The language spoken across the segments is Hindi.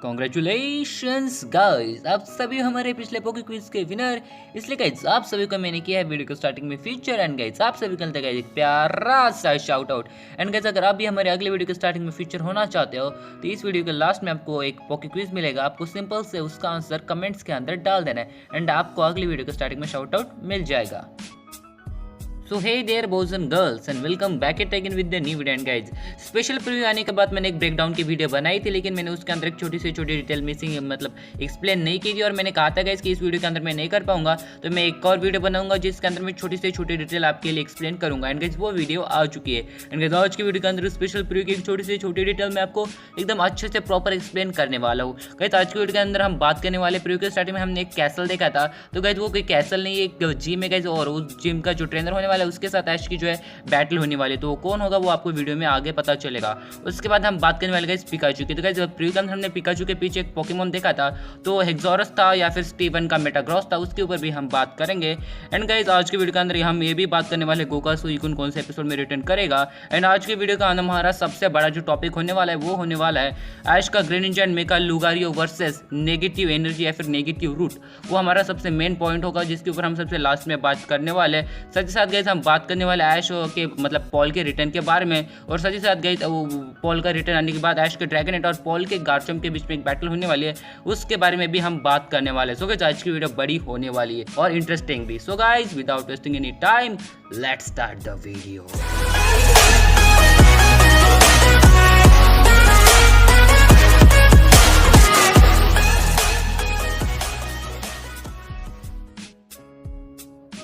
कॉन्ग्रेचुलेशंस गाइस, आप सभी हमारे पिछले पोके क्विज के विनर। इसलिए गाइस आप सभी को मैंने किया है वीडियो के स्टार्टिंग में फीचर एंड गाइस आप सभी को मिलता है एक प्यारा सा शाउट आउट। एंड गाइस अगर आप भी हमारे अगले वीडियो के स्टार्टिंग में फीचर होना चाहते हो तो इस वीडियो के लास्ट में आपको एक पोके क्विज मिलेगा। आपको सिंपल से उसका आंसर कमेंट्स के अंदर डाल देना है एंड आपको अगली वीडियो के स्टार्टिंग में शाउट आउट मिल जाएगा। So hey there boys and girls and welcome back at again with the new video. And guys special preview आने के बाद मैंने एक ब्रेकडाउन की वीडियो बनाई थी, लेकिन मैंने उसके अंदर एक छोटी से छोटी डिटेल मिसिंग मतलब एक्सप्लेन नहीं की थी और मैंने कहा था गाइज कि इस वीडियो के अंदर मैं नहीं कर पाऊंगा, तो मैं एक और वीडियो बनाऊंगा जिसके अंदर मैं छोटी से छोटी डिटेल आपके लिए एक्सप्लेन करूंगा। एंड गाइज वो वीडियो आ चुकी है। एंड गाइज आज की वीडियो के अंदर स्पेशल प्रीव्यू की एक छोटी से छोटी डिटेल मैं आपको एकदम अच्छे से प्रॉपर एक्सप्लेन करने वाला हूँ। गाइज आज की वीडियो के अंदर हम बात करने वाले प्रीव्यू के स्टार्टिंग में हमने एक कैसल देखा था, तो गाइज वो कोई कैसल नहीं, एक जिम है गाइज और उस जिम का जो ट्रेनर होने वाला है उसके साथ ऐश की जो है बैटल होने वाली है। तो कौन होगा वो आपको वीडियो में आगे पता चलेगा। उसके बाद हम बात करने वाले गाइस पिकाचू की। तो गाइस प्रीव्यू के अंदर हमने पिकाचू के पीछे एक पोकेमॉन देखा था, तो हेक्सोरस था या फिर स्टीवन का मेटाग्रॉस था, उसके ऊपर भी हम बात करेंगे। एंड गाइस आज की वीडियो के अंदर हम ये भी बात करने वाले गोका सुइकुन कौन से एपिसोड में रिटर्न करेगा। एंड आज की वीडियो का हमारा सबसे बड़ा जो टॉपिक होने वाला है वो होने वाला है ऐश का Greninja and Mega Lucario versus negative energy या फिर नेगेटिव रूट। वो हमारा सबसे मेन पॉइंट होगा जिसके ऊपर हम सबसे लास्ट में बात करने वाले हैं। साथ ही साथ गाइस हम बात करने वाले ऐश के मतलब पॉल के रिटर्न के बारे में, और साथ ही साथ गाइस पॉल का रिटर्न आने के बाद ऐश के ड्रैगनेट और पॉल के गार्चम के बीच में एक बैटल होने वाली है, उसके बारे में भी हम बात करने वाले हैं। सो गाइस आज की वीडियो बड़ी होने वाली है और इंटरेस्टिंग भी। So guys without wasting any time let's start the video.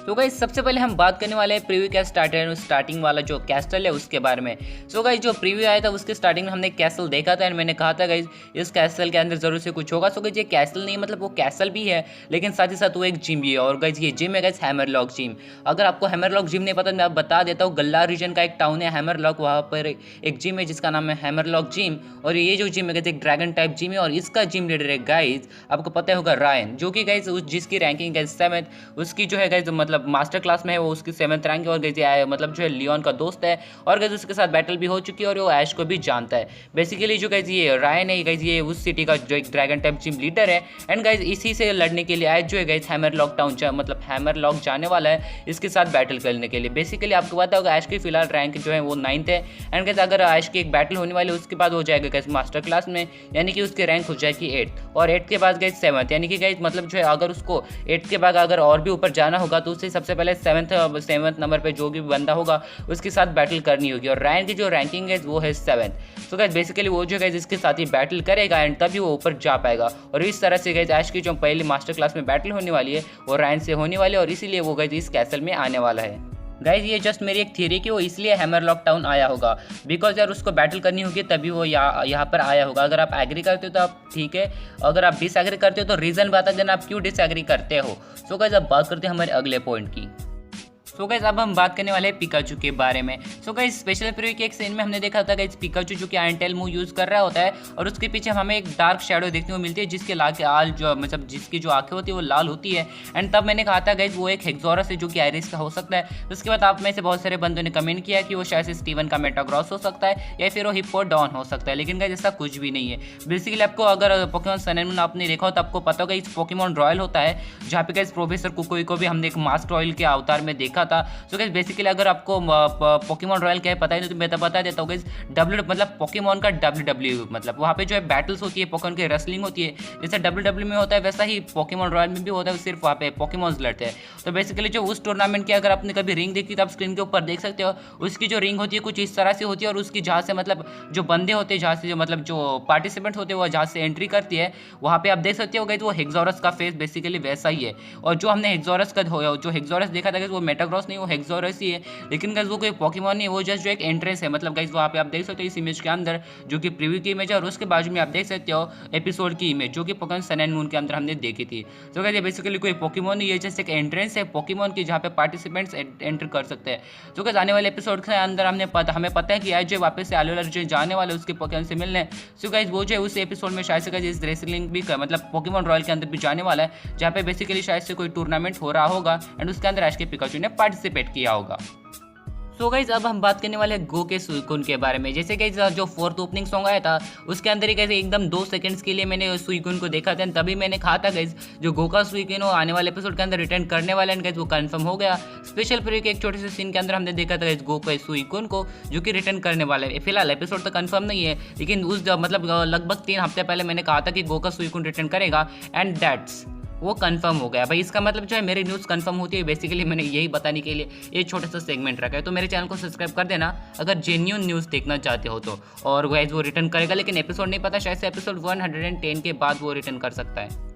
तो गाइस सबसे पहले हम बात करने वाले हैं प्रीव्यू कैसे स्टार्टिंग वाला जो कैसल है उसके बारे में। सो गाइस जो प्रीव्यू आया था उसके स्टार्टिंग में हमने कैसल देखा था एंड मैंने कहा था गाइस इस कैसल के अंदर जरूर से कुछ होगा। सो गाइस ये कैसल नहीं मतलब वो कैसल भी है, लेकिन साथ ही साथ वो एक जिम भी है। और गाइस ये जिम है गाइस हैमरलॉक जिम। अगर आपको हैमरलॉक जिम नहीं पता मैं आप बता देता हूँ, गल्ला रीजन का एक टाउन है हैमरलॉक, वहाँ पर एक जिम है जिसका नाम है हैमरलॉक जिम। और ये जो जिम है गाइस एक ड्रैगन टाइप जिम है और इसका जिम लीडर है गाइस आपको पता होगा रायन, जो कि गाइस जिसकी रैंकिंग गाइस 7th, उसकी जो है गाइस मतलब मास्टर क्लास में है वो उसकी 7th रैंक है। और गाइस मतलब जो है लियोन का दोस्त है और गाइस उसके साथ बैटल भी हो चुकी है और वो ऐश को भी जानता है। बेसिकली जो गाइस ये रायन है गाइस ये उस सिटी का जो एक ड्रैगन टाइप जिम लीडर है। एंड गाइस इसी से लड़ने के लिए ऐश जो है गाइस हैमरलॉक टाउन मतलब हैमरलॉक जाने वाला है इसके साथ बैटल करने के लिए। बेसिकली आपको पता होगा ऐश की फिलहाल रैंक जो है वो 9th है। एंड गाइस अगर ऐश की एक बैटल होने वाली है उसके बाद हो जाएगा गाइस मास्टर क्लास में, यानी कि उसकी रैंक हो जाएगी 8th और 8th के बाद गाइस 7th, यानी कि गाइस मतलब जो है अगर उसको 8th के बाद अगर और भी ऊपर जाना होगा तो उससे सबसे पहले 7th नंबर पे जो भी बंदा होगा उसके साथ बैटल करनी होगी। और रायन की जो रैंकिंग है वो है 7th। सो गाइस बेसिकली वो जो गाइस इसके साथ ही बैटल करेगा एंड तभी वो ऊपर जा पाएगा। और इस तरह से गाइस ऐश की जो पहली मास्टर क्लास में बैटल होने वाली है वो रायन से होने वाली है और इसीलिए वो गाइस इस कैसल में आने वाला है। गाइज ये जस्ट मेरी एक थियरी कि वो इसलिए हैमरलॉक टाउन आया होगा बिकॉज यार उसको बैटल करनी होगी तभी वो यहाँ पर आया होगा। अगर आप एग्री करते हो तो आप ठीक है, अगर आप डिसएग्री करते हो तो रीज़न बता देना आप क्यों डिसएग्री करते हो। सो गाइज अब बात करते हैं हमारे अगले पॉइंट की। सो गाइस अब हम बात करने वाले हैं पिकाचू के बारे में। सो गाइस स्पेशल प्रीव्यू के एक सीन में हमने देखा था गाइस पिकाचू जो कि आयरनटेल मूव यूज़ कर रहा होता है और उसके पीछे हमें एक डार्क शैडो देखने को मिलती है जिसके लाल जो मतलब जिसकी जो आंखें होती है वो लाल होती है। एंड तब मैंने कहा था गाइस वो एक हेक्सोरस है जो कि आयरिस का हो सकता है। उसके बाद आप में से बहुत सारे बंदों ने कमेंट किया कि वो शायद से स्टीवन का मेटाग्रॉस हो सकता है या फिर वो हिप्पोडॉन हो सकता है, लेकिन गाइस ऐसा कुछ भी नहीं है। बेसिकली आपको अगर पोकेमॉन सन एंड मून आपने देखा हो तो आपको पता होगा इस पोकेमॉन रॉयल होता है जहाँ पे गाइस प्रोफेसर कुकोई को भी हमने एक मास्क रॉयल के अवतार में देखा था। सो गाइस बेसिकली अगर आपको पोकेमॉन रॉयल क्या है पता है तो मैं तो बता देता हूँ गाइस मतलब पोकेमॉन का WWE मतलब वहाँ पे जो है बैटल्स होती है, पोकेमॉन की रेसलिंग होती है। जैसे WWE में होता है वैसा ही पोकेमॉन रॉयल में भी होता है, सिर्फ वहाँ पे पोकेमॉन्स लड़ते हैं। तो बेसिकली जो उस टूर्नामेंट की अगर आपने कभी रिंग देखी तो आप स्क्रीन के ऊपर देख सकते हो उसकी जो रिंग होती है कुछ इस तरह से होती है और उसकी जहाँ से मतलब जो बंदे होते हैं जहाँ से जो मतलब जो पार्टिसिपेंट होते हैं वो जहाँ से एंट्री करती है वहाँ पे आप देख सकते हो गाइस वो हेक्सोरस का फेस बेसिकली वैसा ही है। और जो हमने हेक्सोरस का जो हेक्सोरस देखा था वो मेटाग्रॉस नहीं वो हेक्सोरस ही है, लेकिन गाइस वो कोई पोकेमॉन नहीं, वो जस्ट जो एक एंट्रेंस है। मतलब गाइस वहाँ पे आप देख सकते हो इस इमेज के अंदर जो कि प्रीव्यू की इमेज है और उसके बाजू में आप देख सकते हो एपिसोड की इमेज जो कि पोकेमॉन सन एंड मून के अंदर हमने देखी थी। तो गाइस ये बेसिकली कोई पोकेमॉन नहीं है, जस्ट एक एंट्रेंस है पोकेमॉन की जहाँ पे पार्टिसिपेंट्स एंटर कर सकते हैं। तो गाइस आने वाले एपिसोड के अंदर हमें पता है कि आज जो वापस से आलोलर जो जाने वाले उसके पोकेमॉन से मिलने। सो गाइस वो जो है उस एपिसोड में शायद से गाइस इस रेसलिंग भी मतलब पोकेमॉन रॉयल के अंदर भी जाने वाला है जहाँ पे बेसिकली शायद से कोई टूर्नामेंट हो रहा होगा एंड उसके अंदर आज के पिकाचू ने पार्टिसिपेट किया होगा। सो गाइज अब हम बात करने वाले हैं गो के सुइकुन के बारे में। जैसे गाइज जो फोर्थ ओपनिंग सॉन्ग आया था उसके अंदर ही कैसे एकदम 2 सेकंड्स के लिए मैंने सुइकुन को देखा था, तभी मैंने कहा था गाइज जो गो का सुइकुन वो आने वाले एपिसोड के अंदर रिटर्न करने वाला है। गाइज वो कंफर्म हो गया। स्पेशल प्रीव्यू के एक छोटे से सीन के अंदर हमने देखा था गाइज गो के सुइकुन को जो कि रिटर्न करने वाला है। फिलहाल एपिसोड तो कंफर्म नहीं है, लेकिन उस मतलब लगभग 3 हफ्ते पहले मैंने कहा था कि गो का सुइकुन रिटर्न करेगा एंड दैट्स वो कंफर्म हो गया भाई। इसका मतलब जो है मेरी न्यूज़ कंफर्म होती है, बेसिकली मैंने यही बताने के लिए ये छोटा सा सेगमेंट रखा है। तो मेरे चैनल को सब्सक्राइब कर देना अगर जेन्यून न्यूज़ देखना चाहते हो तो। और गाइस वो रिटर्न करेगा, लेकिन एपिसोड नहीं पता, शायद से एपिसोड 110 के बाद वो रिटर्न कर सकता है।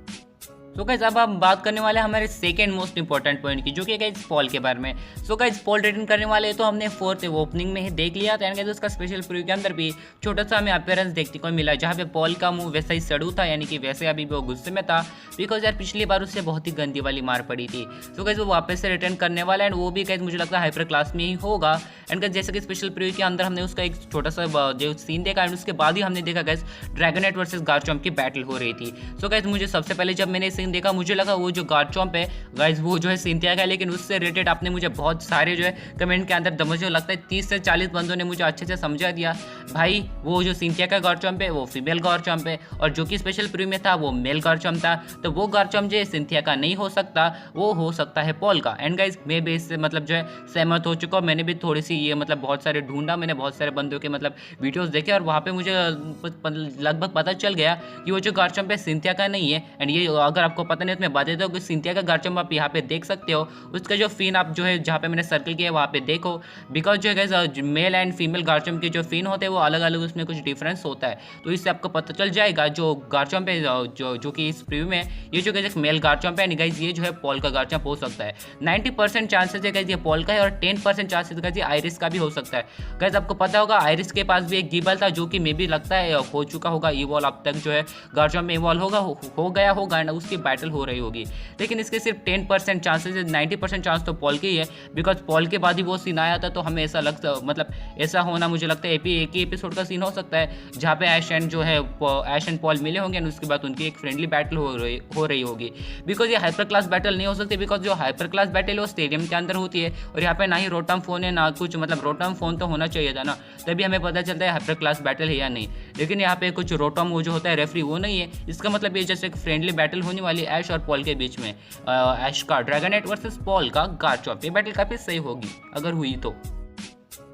तो गाइस अब हम बात करने वाले हैं हमारे सेकंड मोस्ट इंपॉर्टेंट पॉइंट की, जो कि गाइस पॉल के बारे में। सो गाइस पॉल रिटर्न करने वाले तो हमने फोर्थ ओपनिंग में ही देख लिया था। गाइस उसका स्पेशल प्रीव्यू के अंदर भी छोटा सा हमें अपीयरेंस देखने को मिला, जहाँ पे पॉल का मुंह वैसा ही सड़ू था, यानी कि वैसे अभी वो गुस्से में था, बिकॉज यार पिछली बार उससे बहुत ही गंदी वाली मार पड़ी थी। सो गाइस वो वापस से रिटर्न करने वाला है, एंड वो भी गाइस मुझे लगता है हाइपर क्लास में ही होगा। एंड गाइस जैसे कि स्पेशल प्रीव्यू के अंदर हमने उसका एक छोटा सा जो सीन देखा, एंड उसके बाद ही हमने देखा गाइस ड्रैगनहेड वर्सेस गारचॉम्प की बैटल हो रही थी। सो गाइस मुझे सबसे पहले जब मैंने सीन देखा मुझे लगा वो जो गारचॉम्प है गाइस वो जो है सिंथिया का है, लेकिन उससे रिलेटेड आपने मुझे बहुत सारे जो है कमेंट के अंदर मुझे लगता है 30 से 40 बंदों ने मुझे अच्छे से समझा दिया भाई वो जो सिंथिया का गारचॉम्प है वो फीमेल गारचॉम्प है, और जो कि स्पेशल प्रीव्यू में था वो मेल गारचॉम्प था। तो वो गारचॉम्प जो है सिंथिया का नहीं हो सकता, वो हो सकता है पॉल का। एंड गाइस मैं भी इससे मतलब जो है सहमत हो चुका हूँ। मैंने भी थोड़ी सी ये मतलब बहुत सारे ढूंढा, मैंने बहुत सारे बंदों के मतलब वीडियोस देखे, और वहाँ पे मुझे लगभग पता चल गया कि वो जो गारचॉम्प है सिंथिया का नहीं है। एंड ये अगर आपको पता नहीं तो मैं बता देता हूँ कि सिंथिया का गारचॉम्प आप यहाँ पे देख सकते हो, उसका जो फिन आप जो है जहाँ पे मैंने सर्कल किया है वहाँ पे देखो, बिकॉज जो है मेल एंड फीमेल गारचॉम्प के जो फिन होते हैं वो अलग अलग, उसमें कुछ डिफरेंस होता है। तो इससे आपको पता चल जाएगा जो गारचॉम्प है जो कि इस प्रीव्यू में ये जो गाइस मेल गारचॉम्प है गाइस ये जो है पॉल का गारचॉम्प हो सकता है। 90% चांसेस है गाइस ये पॉल का है, और 10% चांसेस गाइस ये आयरिस का भी हो सकता है। गाइस आपको पता होगा आयरिस के पास भी एक गिबल था जो कि मे भी लगता है हो चुका होगा इवॉल्व, अब तक जो है गारचॉम्प में इवॉल्व हो गया होगा ना, उसकी बैटल हो रही होगी। लेकिन इसके सिर्फ 10% चांसेस है, 90% चांस तो पॉल के ही है, बिकॉज पॉल के बाद ही वो सीन आया था। तो हमें ऐसा लगता मतलब ऐसा होना मुझे लगता है एक ही एपिसोड का सीन हो सकता है, जहाँ पे ऐश एंड जो है ऐश एंड पॉल मिले होंगे, उसके बाद उनकी एक फ्रेंडली बैटल हो रही होगी। बिकॉज ये हाइपर क्लास बैटल नहीं हो सकती, बिकॉज जो हाइपर क्लास बैटल है वो स्टेडियम के अंदर होती है, और यहाँ पे ना ही रोटम फोन है ना कुछ, मतलब रोटम फोन तो होना चाहिए था ना, तभी हमें पता चलता है हाइपर क्लास बैटल है या नहीं। लेकिन यहाँ पे कुछ रोटम वो जो होता है रेफरी वो नहीं है। इसका मतलब ये जैसे एक फ्रेंडली बैटल होने वाली ऐश और पॉल के बीच में, ऐश का ड्रैगनहेड वर्सेस पॉल का गारचॉम्प, ये बैटल काफी सही होगी अगर हुई तो।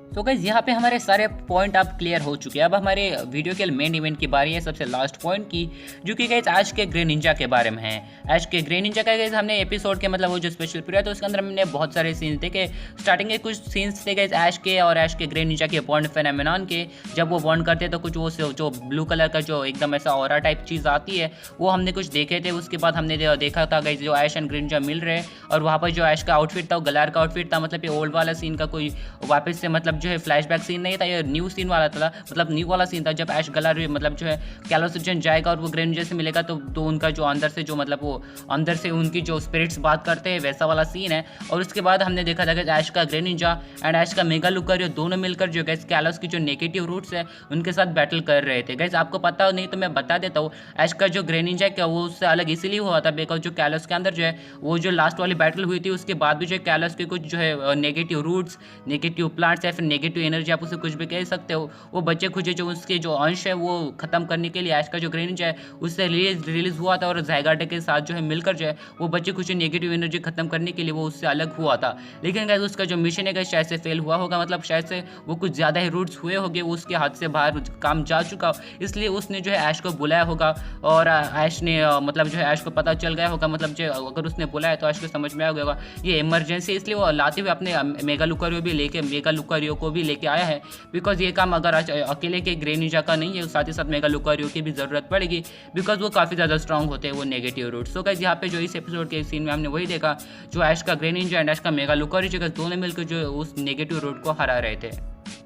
तो गाइस यहाँ पे हमारे सारे पॉइंट अब क्लियर हो चुके हैं। अब हमारे वीडियो के मेन इवेंट की बारी है, सबसे लास्ट पॉइंट की, जो कि गाइस ऐश के ग्रे निंजा के बारे में है। ऐश के ग्रे निंजा का गाइस हमने एपिसोड के मतलब वो जो स्पेशल पीरियड है उसके अंदर हमने बहुत सारे सीन्स देखे। स्टार्टिंग के कुछ सीन्स थे गाइस ऐश के और ऐश के ग्रे निंजा के बॉन्ड फेनोमेनॉन के, जब वो बॉन्ड करते तो कुछ वो जो ब्लू कलर का जो एकदम ऐसा ऑरा टाइप चीज़ आती है वो हमने कुछ देखे थे। उसके बाद हमने देखा था गाइस जो ऐश एंड ग्रे निंजा मिल रहे, और वहाँ पर जो ऐश का आउटफिट था वो गलार का आउटफिट था। मतलब ये ओल्ड वाला सीन का कोई वापस से मतलब जो है फ्लैशबैक सीन नहीं था, ये न्यू सीन वाला था, मतलब न्यू वाला सीन था जब ऐश गलार मतलब जो है कैलोस रीजन जाएगा और वो ग्रे निंजा से मिलेगा तो उनका जो अंदर से जो मतलब वो अंदर से उनकी जो स्पिरिट्स बात करते हैं वैसा वाला सीन है। और उसके बाद हमने देखा था कि ऐश का ग्रे निंजा एंड ऐश का मेगा लुकारियो दोनों मिलकर जो गैस कैलोस की जो नेगेटिव रूट्स है उनके साथ बैटल कर रहे थे। गैस आपको पता नहीं तो मैं बता देता हूँ, ऐश का जो ग्रे निंजा क्या वो उससे अलग इसीलिए हुआ था बिकॉज जो कैलोस के अंदर जो है वो जो लास्ट वाली बैटल हुई थी उसके बाद भी जो कैलोस के कुछ जो है नेगेटिव रूट्स, नेगेटिव प्लांट्स या फिर नेगेटिव एनर्जी आप उसे कुछ भी कह सकते हो, वो बच्चे खुजे जो उसके जो अंश है वो खत्म करने के लिए ऐश का जो ग्रे निंजा है उससे रिलीज हुआ था, और ज़ायगाटे के साथ जो है मिलकर जो है वो बच्चे खुजे नेगेटिव एनर्जी खत्म करने के लिए वो उससे अलग हुआ था। लेकिन गाइस उसका जो मिशन है गाइस शायद से फेल हुआ होगा, मतलब शायद से वो कुछ ज़्यादा ही रूट्स हुए होंगे, उसके हाथ से बाहर काम जा चुका, इसलिए उसने जो है ऐश को बुलाया होगा। और ऐश ने मतलब जो है ऐश को पता चल गया होगा, मतलब जो अगर उसने बुलाया तो ऐश को समझ में आ गया होगा ये इमरजेंसी, इसलिए वो लाते हुए अपने मेगा लुकारियो को भी लेके आया है। बिकॉज ये काम अगर अकेले के ग्रे निंजा का नहीं है, साथ ही साथ मेगा लुकारियो की भी ज़रूरत पड़ेगी, बिकॉज वो काफ़ी ज़्यादा स्ट्रॉन्ग होते हैं वो नेगेटिव रूट्स। तो गाइस यहाँ पे जो इस एपिसोड के सीन में हमने वही देखा, जो ऐश का ग्रे निंजा एंड ऐश का मेगा लुकारियो दोनों मिलकर जो उस नेगेटिव रूट को हरा रहे थे।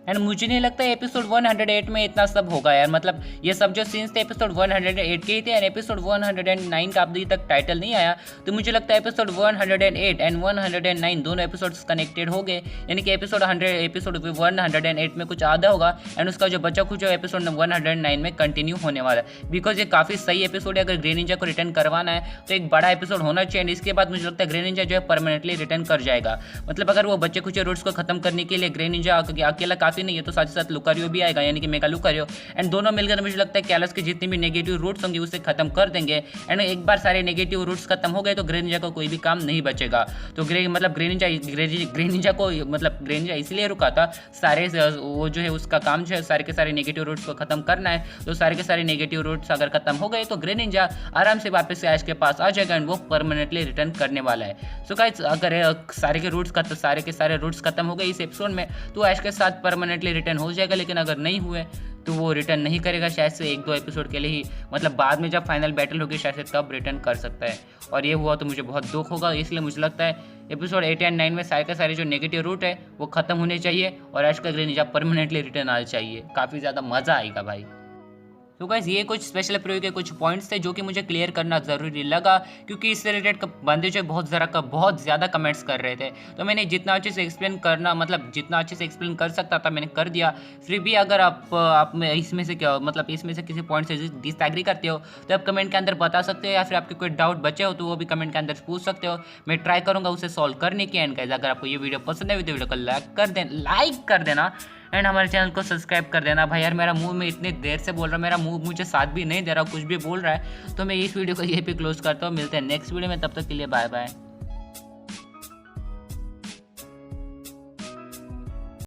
एंड मुझे नहीं लगता एपिसोड 108 में इतना सब होगा यार। मतलब ये सब जो सीन्स थे एपिसोड 108 के ही थे एंड एपिसोड 109 का अभी तक टाइटल नहीं आया। तो मुझे लगता है एपिसोड 108 एंड 109 दोनों एपिसोड्स कनेक्टेड हो गए, यानी कि एपिसोड 108 में कुछ आधा होगा एंड उसका जो बचा कुछ एपिसोड 109 में कंटिन्यू होने वाला है। बिकॉज ये काफ़ी सही एपिसोड है। अगर ग्रे निंजा को रिटर्न करवाना है तो एक बड़ा एपिसोड होना चाहिए एंड इसके बाद मुझे लगता है ग्रे निंजा जो है परमानेंटली रिटर्न कर जाएगा। मतलब अगर वो बच्चे कुछ रूट्स को खत्म करने के लिए ग्रे निंजा अकेला काफ़ी नहीं है तो साथ ही साथ लुकारियो भी आएगा, यानी कि मेगा लुकारियो, एंड दोनों मिलकर मुझे लगता है कैलस के जितने भी नेगेटिव रूट्स होंगे उसे खत्म कर देंगे। एंड एक बार सारे नेगेटिव रूट्स खत्म हो गए तो ग्रे निंजा को कोई भी काम नहीं बचेगा। तो ग्रे निंजा इसलिए रुका था, सारे वो जो है उसका काम जो है सारे के सारे नेगेटिव रूट्स को खत्म करना है। तो सारे के सारे नेगेटिव रूट्स अगर खत्म हो गए तो ग्रे निंजा आराम से वापस से ऐश के पास आ जाएगा एंड वो परमानेंटली रिटर्न करने वाला है। सो गाइस अगर सारे के सारे रूट्स खत्म हो गए इस एपिसोड में तो ऐश के साथ परमानेंटली रिटर्न हो जाएगा। लेकिन अगर नहीं हुए तो वो रिटर्न नहीं करेगा, शायद से 1-2 एपिसोड के लिए ही, मतलब बाद में जब फाइनल बैटल होगी शायद से तब रिटर्न कर सकता है। और ये हुआ तो मुझे बहुत दुख होगा। इसलिए मुझे लगता है एपिसोड 8 एंड 9 में सारे के सारे जो नेगेटिव रूट है वो खत्म होने चाहिए और ऐश का ग्रे निंजा परमानेंटली रिटर्न आना चाहिए। काफ़ी ज़्यादा मज़ा आएगा भाई। तो गाइस ये कुछ स्पेशल प्रीव्यू के कुछ पॉइंट्स थे जो कि मुझे क्लियर करना ज़रूरी लगा, क्योंकि इससे रिलेटेड बंदे जो बहुत ज़्यादा कमेंट्स कर रहे थे। तो मैंने जितना अच्छे से एक्सप्लेन कर सकता था मैंने कर दिया। फिर भी अगर आप इसमें से किसी पॉइंट से डिसएग्री करते हो तो आप कमेंट के अंदर बता सकते हो, या फिर आपके कोई डाउट बचे हो तो वो भी कमेंट के अंदर पूछ सकते हो। मैं ट्राई करूँगा उसे सॉल्व करने की। एंड गाइस अगर आपको ये वीडियो पसंद है तो वीडियो को लाइक कर देना एंड हमारे चैनल को सब्सक्राइब कर देना। भाई यार मेरा मुंह में इतनी देर से बोल रहा हूँ, मेरा मुंह मुझे साथ भी नहीं दे रहा, कुछ भी बोल रहा है। तो मैं इस वीडियो को यहीं पे क्लोज करता हूँ। मिलते हैं नेक्स्ट वीडियो में, तब तक के लिए बाय बाय।